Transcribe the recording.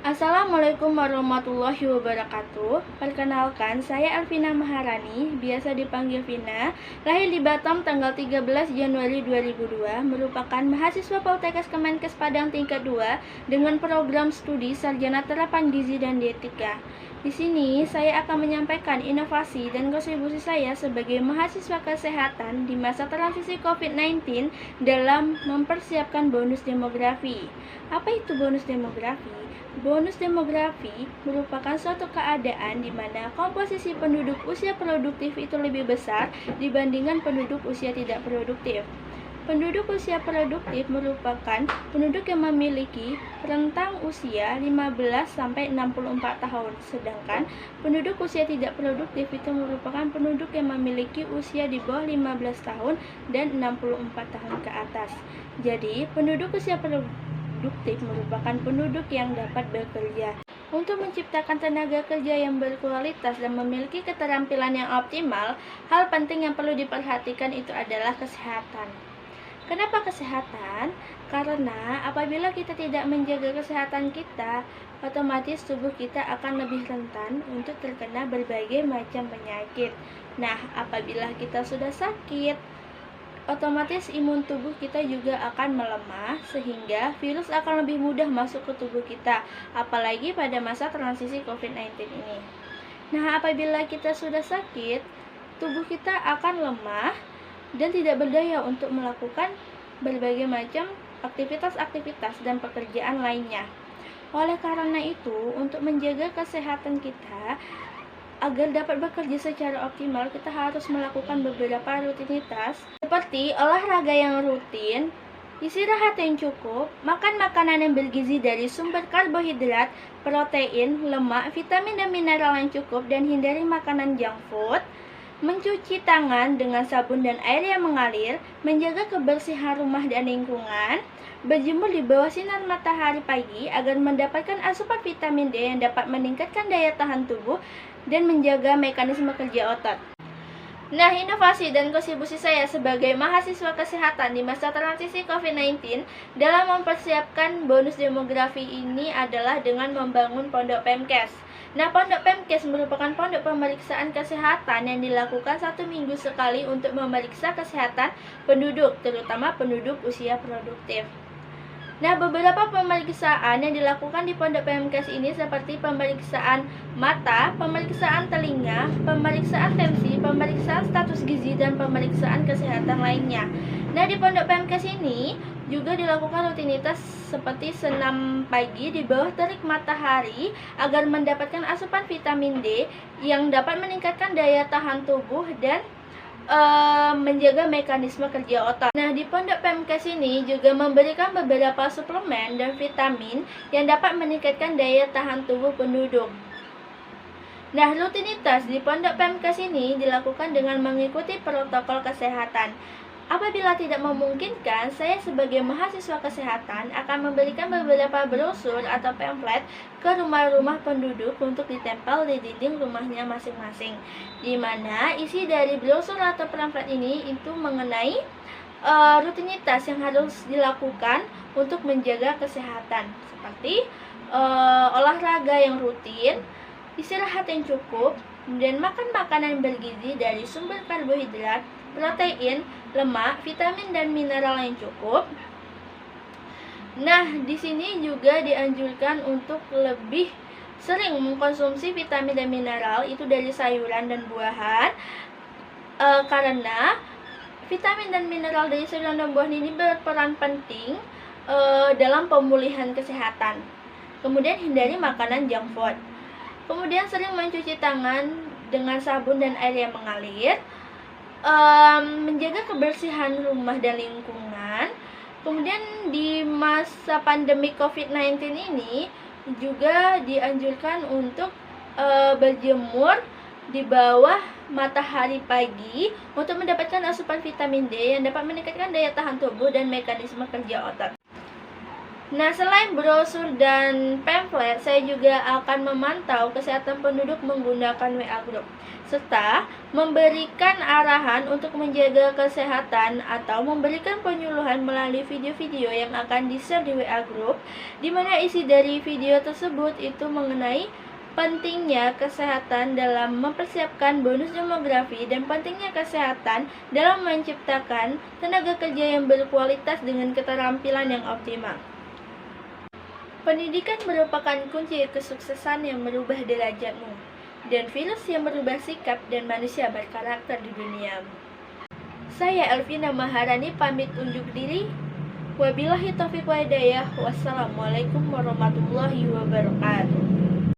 Assalamualaikum warahmatullahi wabarakatuh. Perkenalkan, saya Alvina Maharani, biasa dipanggil Vina. Lahir di Batam tanggal 13 Januari 2002, merupakan mahasiswa Poltekkes Kemenkes Padang tingkat 2 dengan program studi Sarjana Terapan Gizi dan Dietika. Di sini saya akan menyampaikan inovasi dan kontribusi saya sebagai mahasiswa kesehatan di masa transisi COVID-19 dalam mempersiapkan bonus demografi. Apa itu bonus demografi? Bonus demografi merupakan suatu keadaan di mana komposisi penduduk usia produktif itu lebih besar dibandingkan penduduk usia tidak produktif. Penduduk usia produktif merupakan penduduk yang memiliki rentang usia 15-64 tahun, sedangkan penduduk usia tidak produktif itu merupakan penduduk yang memiliki usia di bawah 15 tahun dan 64 tahun ke atas. Jadi, penduduk usia produktif merupakan penduduk yang dapat bekerja. Untuk menciptakan tenaga kerja yang berkualitas dan memiliki keterampilan yang optimal, hal penting yang perlu diperhatikan itu adalah kesehatan. Kenapa kesehatan? Karena apabila kita tidak menjaga kesehatan kita, otomatis tubuh kita akan lebih rentan untuk terkena berbagai macam penyakit. Nah, apabila kita sudah sakit, otomatis imun tubuh kita juga akan melemah sehingga virus akan lebih mudah masuk ke tubuh kita, apalagi pada masa transisi COVID-19 ini. Nah, apabila kita sudah sakit, tubuh kita akan lemah dan tidak berdaya untuk melakukan berbagai macam aktivitas-aktivitas dan pekerjaan lainnya. Oleh karena itu, untuk menjaga kesehatan kita, agar dapat bekerja secara optimal, kita harus melakukan beberapa rutinitas seperti olahraga yang rutin, istirahat yang cukup, makan makanan yang bergizi dari sumber karbohidrat, protein, lemak, vitamin dan mineral yang cukup, dan hindari makanan junk food, mencuci tangan dengan sabun dan air yang mengalir, menjaga kebersihan rumah dan lingkungan, berjemur di bawah sinar matahari pagi agar mendapatkan asupan vitamin D yang dapat meningkatkan daya tahan tubuh dan menjaga mekanisme kerja otot. Nah, inovasi dan kontribusi saya sebagai mahasiswa kesehatan di masa transisi COVID-19 dalam mempersiapkan bonus demografi ini adalah dengan membangun Pondok Pemkes. Nah, Pondok Pemkes merupakan pondok pemeriksaan kesehatan yang dilakukan 1 minggu sekali untuk memeriksa kesehatan penduduk, terutama penduduk usia produktif. Nah, beberapa pemeriksaan yang dilakukan di Pondok Pemkes ini seperti pemeriksaan mata, pemeriksaan telinga, pemeriksaan tensi, pemeriksaan status gizi, dan pemeriksaan kesehatan lainnya. Nah, di Pondok Pemkes ini juga dilakukan rutinitas seperti senam pagi di bawah terik matahari agar mendapatkan asupan vitamin D yang dapat meningkatkan daya tahan tubuh dan menjaga mekanisme kerja otot. Nah, di Pondok Pemkes ini juga memberikan beberapa suplemen dan vitamin yang dapat meningkatkan daya tahan tubuh penduduk. Nah, rutinitas di Pondok Pemkes ini dilakukan dengan mengikuti protokol kesehatan. Apabila tidak memungkinkan, saya sebagai mahasiswa kesehatan akan memberikan beberapa brosur atau pamflet ke rumah-rumah penduduk untuk ditempel di dinding rumahnya masing-masing. Di mana isi dari brosur atau pamflet ini itu mengenai rutinitas yang harus dilakukan untuk menjaga kesehatan, seperti olahraga yang rutin, istirahat yang cukup, dan makan makanan bergizi dari sumber karbohidrat, protein, lemak, vitamin dan mineral yang cukup. Nah, di sini juga dianjurkan untuk lebih sering mengkonsumsi vitamin dan mineral itu dari sayuran dan buahan, karena vitamin dan mineral dari sayuran dan buahan ini berperan penting dalam pemulihan kesehatan. Kemudian hindari makanan junk food. Kemudian sering mencuci tangan dengan sabun dan air yang mengalir, menjaga kebersihan rumah dan lingkungan. Kemudian di masa pandemi COVID-19 ini juga dianjurkan untuk berjemur di bawah matahari pagi untuk mendapatkan asupan vitamin D yang dapat meningkatkan daya tahan tubuh dan mekanisme kerja otot. Nah, selain brosur dan pamflet, saya juga akan memantau kesehatan penduduk menggunakan WA Group, serta memberikan arahan untuk menjaga kesehatan atau memberikan penyuluhan melalui video-video yang akan di-share di WA Group, di mana isi dari video tersebut itu mengenai pentingnya kesehatan dalam mempersiapkan bonus demografi dan pentingnya kesehatan dalam menciptakan tenaga kerja yang berkualitas dengan keterampilan yang optimal. Pendidikan merupakan kunci kesuksesan yang merubah derajatmu, dan virus yang merubah sikap dan manusia berkarakter di dunia. Saya Elvina Maharani pamit unjuk diri. Wabillahi taufiq wa hidayah. Wassalamualaikum warahmatullahi wabarakatuh.